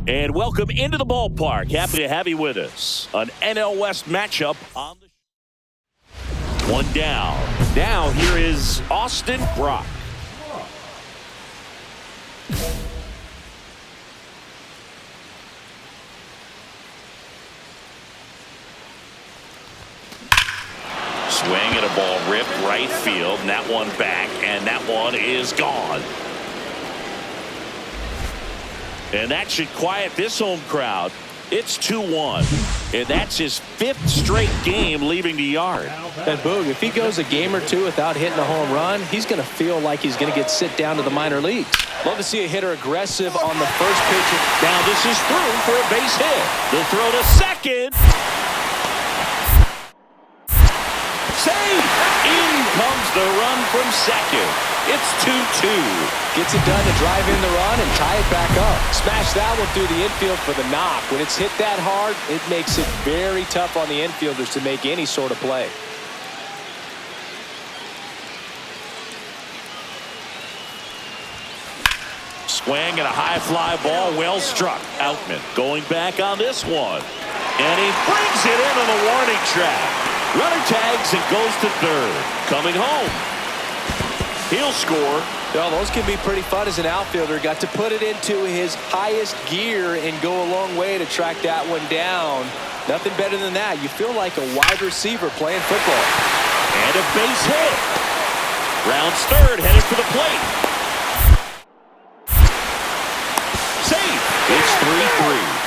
And welcome into the ballpark. Happy to have you with us. An NL West matchup on the one down. Now here is Austin Brock. Swing and a ball ripped right field, and that one back, and that one is gone. And that should quiet this home crowd. It's 2-1, and that's his 5th straight game leaving the yard. And Boog, if he goes a game or two without hitting a home run, he's going to feel like he's going to get sit down to the minor leagues. Love to see a hitter aggressive on the first pitch. Now this is through for a base hit. The throw to second. Save! In comes the run from second. It's 2-2. Gets it done to drive in the run and tie it back up. Smash that one through the infield for the knock. When it's hit that hard, it makes it very tough on the infielders to make any sort of play. Swing and a high fly ball, well struck. Outman going back on this one. And he brings it in on the warning track. Runner tags and goes to third. Coming home. He'll score. Well, those can be pretty fun as an outfielder. Got to put it into his highest gear and go a long way to track that one down. Nothing better than that. You feel like a wide receiver playing football. And a base hit. Rounds third, headed for the plate. Safe. It's 3-3.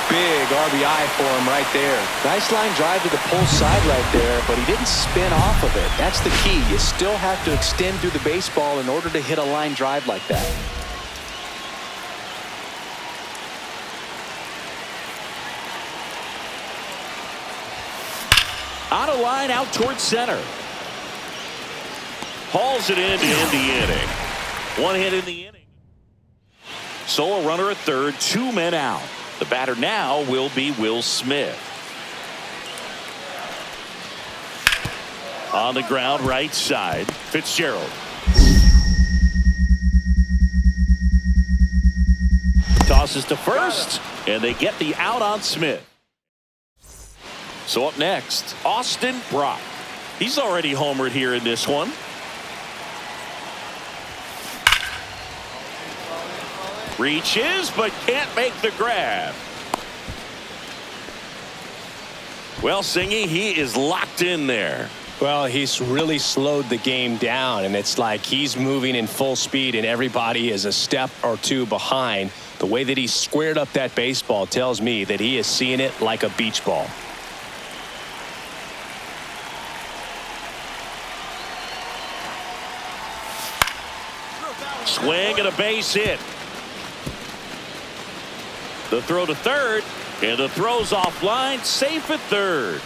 Big RBI for him right there. Nice line drive to the pull side right there, but he didn't spin off of it. That's the key. You still have to extend through the baseball in order to hit a line drive like that. On a line out towards center. Hauls it in to end the inning. One hit in the inning. So a runner at third, 2 men out. The batter now will be Will Smith. On the ground, right side, Fitzgerald. Tosses to first, and they get the out on Smith. So up next, Austin Brock. He's already homered here in this one. Reaches, but can't make the grab. Well, Singy, he is locked in there. Well, he's really slowed the game down, and it's like he's moving in full speed, and everybody is a step or two behind. The way that he squared up that baseball tells me that he is seeing it like a beach ball. Swing and a base hit. The throw to third, and the throw's offline, safe at third.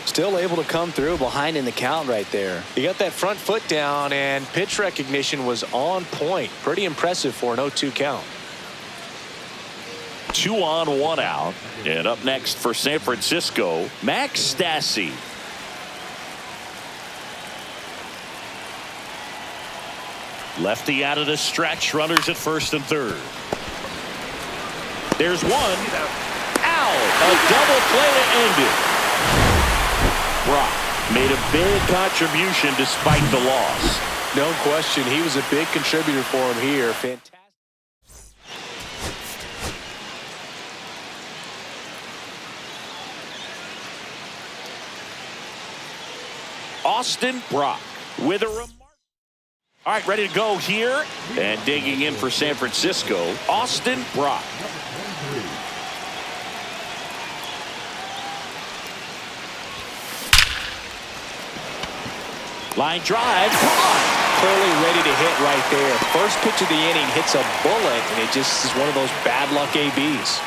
Still able to come through behind in the count right there. He got that front foot down, and pitch recognition was on point. Pretty impressive for an 0-2 count. 2 on, 1 out. And up next for San Francisco, Max Stassi. Lefty out of the stretch, runners at first and third. There's one. Out. A double play to end it. Brock made a big contribution despite the loss. No question. He was a big contributor for him here. Fantastic. Austin Brock with a remark. All right, ready to go here. And digging in for San Francisco, Austin Brock. Line drive. Clearly ready to hit right there. First pitch of the inning hits a bullet, and it just is one of those bad luck ABs.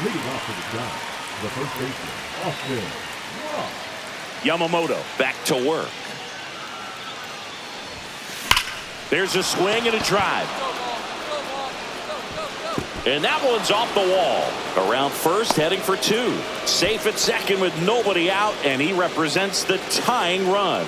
Leading off to the job, the first baseman, Austin Brock. Yamamoto back to work. There's a swing and a drive. And that one's off the wall. Around first, heading for 2. Safe at second with nobody out, and he represents the tying run.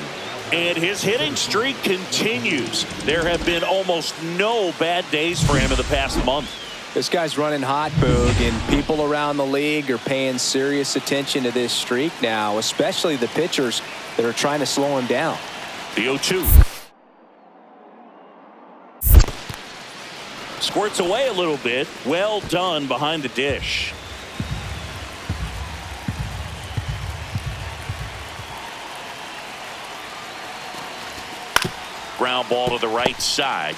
And his hitting streak continues. There have been almost no bad days for him in the past month. This guy's running hot, Boog, and people around the league are paying serious attention to this streak now, especially the pitchers that are trying to slow him down. The 0-2. Squirts away a little bit. Well done behind the dish. Ground ball to the right side.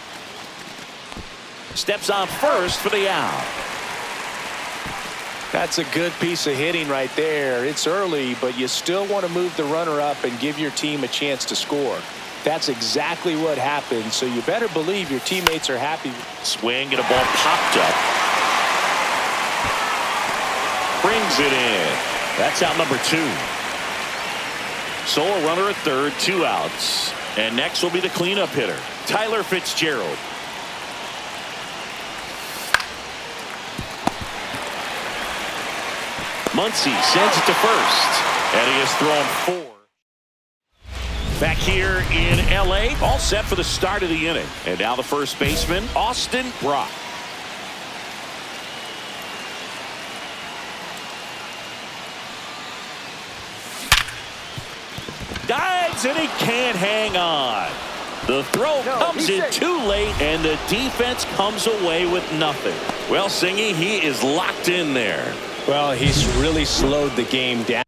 Steps on first for the out. That's a good piece of hitting right there. It's early, but you still want to move the runner up and give your team a chance to score. That's exactly what happened, so you better believe your teammates are happy. Swing and a ball popped up. Brings it in. That's out number 2. Solo runner at third, 2 outs. And next will be the cleanup hitter, Tyler Fitzgerald. Muncy sends it to first. And he has thrown 4. Back here in L.A., all set for the start of the inning. And now the first baseman, Austin Brock. Dives and he can't hang on. The throw comes in too late and the defense comes away with nothing. Well, Singy, he is locked in there. Well, he's really slowed the game down.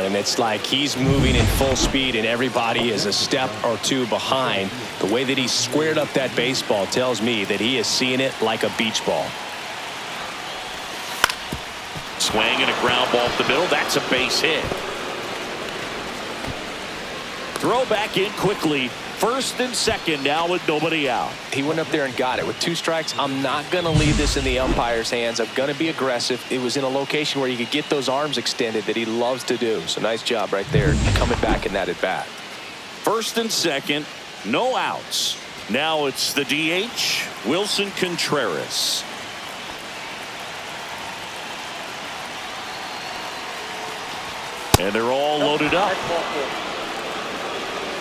And it's like he's moving in full speed and everybody is a step or 2 behind. The way that he squared up that baseball tells me that he is seeing it like a beach ball. Swing and a ground ball up the middle. That's a base hit. Throw back in quickly. First and second now with nobody out. He went up there and got it. With 2 strikes, I'm not going to leave this in the umpire's hands. I'm going to be aggressive. It was in a location where you could get those arms extended that he loves to do. So nice job right there coming back in that at bat. First and second, no outs. Now it's the DH, Wilson Contreras. And they're all loaded up.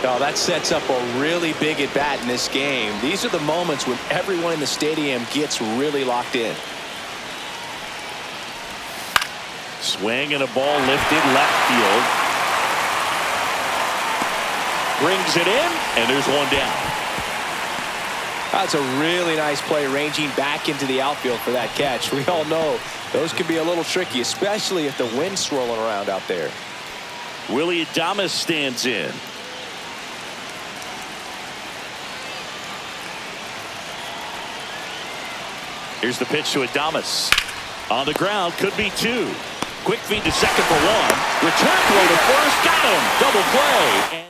Oh, that sets up a really big at bat in this game. These are the moments when everyone in the stadium gets really locked in. Swing and a ball lifted left field. Brings it in, and there's one down. That's a really nice play, ranging back into the outfield for that catch. We all know those can be a little tricky, especially if the wind's swirling around out there. Willie Adames stands in. Here's the pitch to Adames. On the ground, could be two. Quick feed to second for one. Return throw to first, got him. Double play.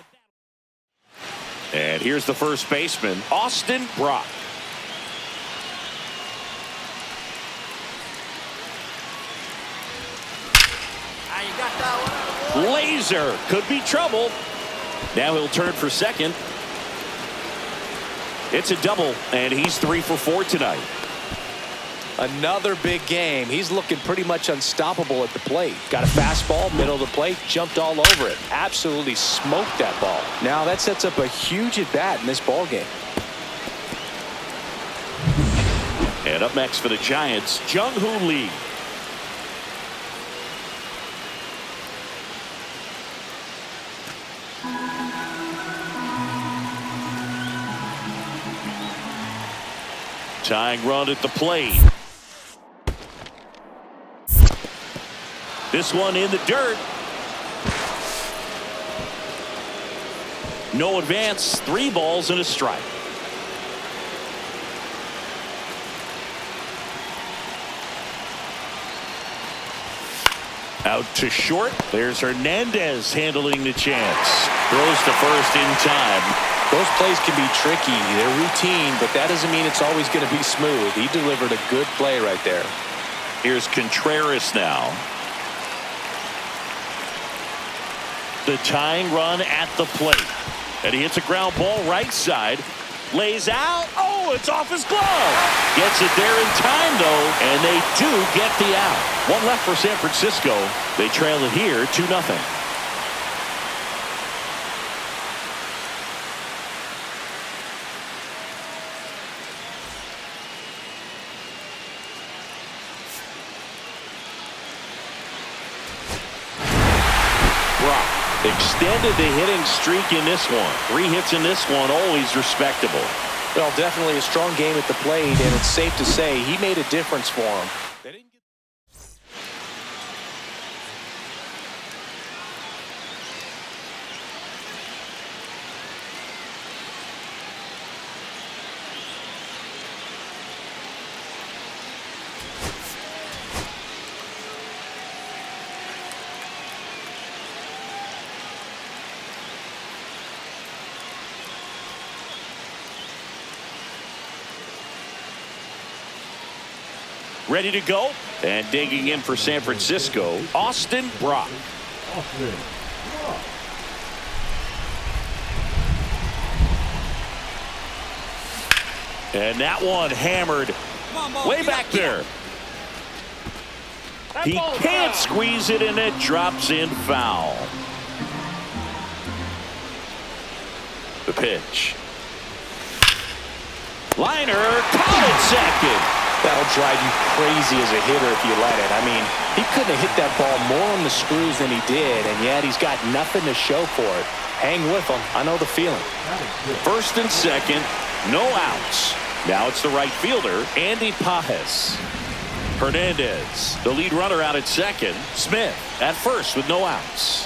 And here's the first baseman, Austin Brock. Laser, could be trouble. Now he'll turn for second. It's a double, and he's 3 for 4 tonight. Another big game. He's looking pretty much unstoppable at the plate. Got a fastball, middle of the plate, jumped all over it. Absolutely smoked that ball. Now that sets up a huge at bat in this ball game. And up next for the Giants, Jung-Hoo Lee. Tying run at the plate. This one in the dirt. No advance. 3 balls and a strike. Out to short. There's Hernandez handling the chance. Throws to first in time. Those plays can be tricky. They're routine, but that doesn't mean it's always going to be smooth. He delivered a good play right there. Here's Contreras now. The tying run at the plate. And he hits a ground ball right side. Lays out. Oh, it's off his glove. Gets it there in time, though. And they do get the out. One left for San Francisco. They trail it here 2-0. Extended the hitting streak in this one. 3 hits in this one, always respectable. Well, definitely a strong game at the plate, and it's safe to say he made a difference for him. Ready to go. And digging in for San Francisco, Austin Brock. Austin Brock. And that one hammered way back there. He can't squeeze it, and it drops in foul. The pitch. Liner, caught it second. That'll drive you crazy as a hitter if you let it. I mean, he couldn't have hit that ball more on the screws than he did, and yet he's got nothing to show for it. Hang with him. I know the feeling. First and second, no outs. Now it's the right fielder, Andy Pages. Hernandez, the lead runner, out at second. Smith at first with no outs.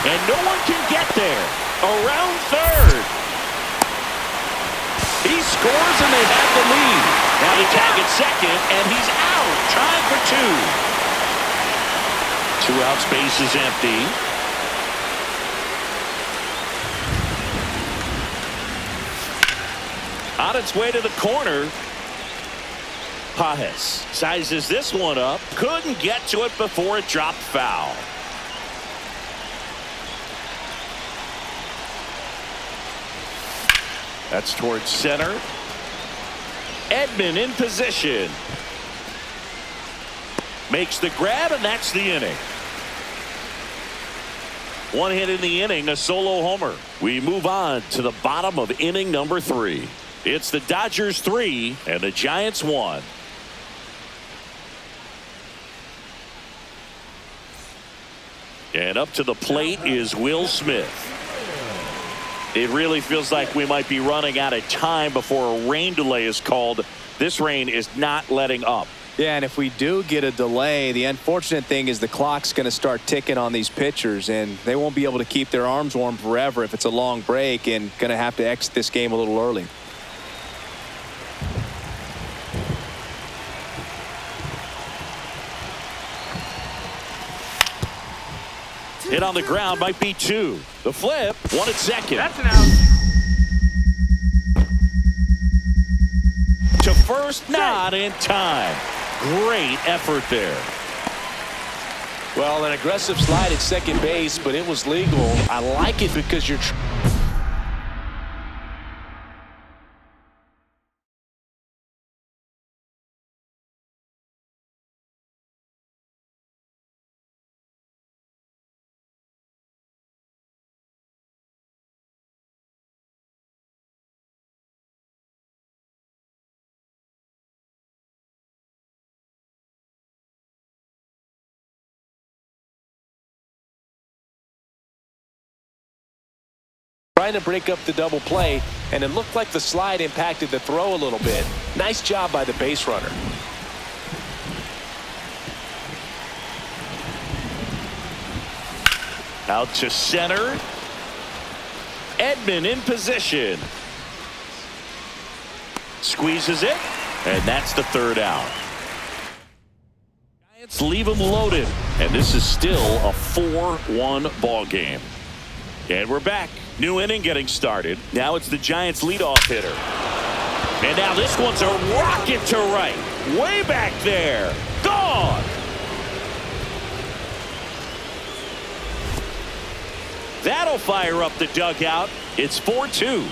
And no one can get there. Around third. He scores, and they have the lead. Now they tag at second, and he's out. Trying for 2. 2 outs, base is empty. On its way to the corner. Pages sizes this one up. Couldn't get to it before it dropped foul. That's towards center. Edman in position. Makes the grab, and that's the inning. 1 hit in the inning, a solo homer. We move on to the bottom of inning number 3. It's the Dodgers 3 and the Giants 1. And up to the plate is Will Smith. It really feels like we might be running out of time before a rain delay is called. This rain is not letting up. Yeah, and if we do get a delay, the unfortunate thing is the clock's going to start ticking on these pitchers, and they won't be able to keep their arms warm forever if it's a long break, and going to have to exit this game a little early. Hit on the ground might be 2. The flip, 1 at second. That's an out. To first, not in time. Great effort there. Well, an aggressive slide at second base, but it was legal. I like it because you're trying to break up the double play, and it looked like the slide impacted the throw a little bit. Nice job by the base runner. Out to center. Edman in position. Squeezes it, and that's the 3rd out. Giants leave them loaded, and this is still a 4-1 ball game. And we're back. New inning getting started. Now it's the Giants leadoff hitter. And now this one's a rocket to right. Way back there. Gone. That'll fire up the dugout. It's 4-2.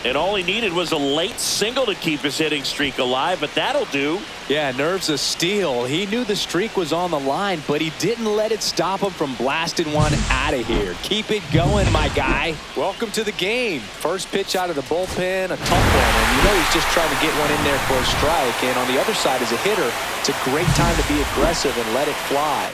And all he needed was a late single to keep his hitting streak alive, but that'll do. Yeah, nerves of steel. He knew the streak was on the line, but he didn't let it stop him from blasting one out of here. Keep it going, my guy. Welcome to the game. First pitch out of the bullpen, a tough one, and you know he's just trying to get one in there for a strike. And on the other side as a hitter, it's a great time to be aggressive and let it fly.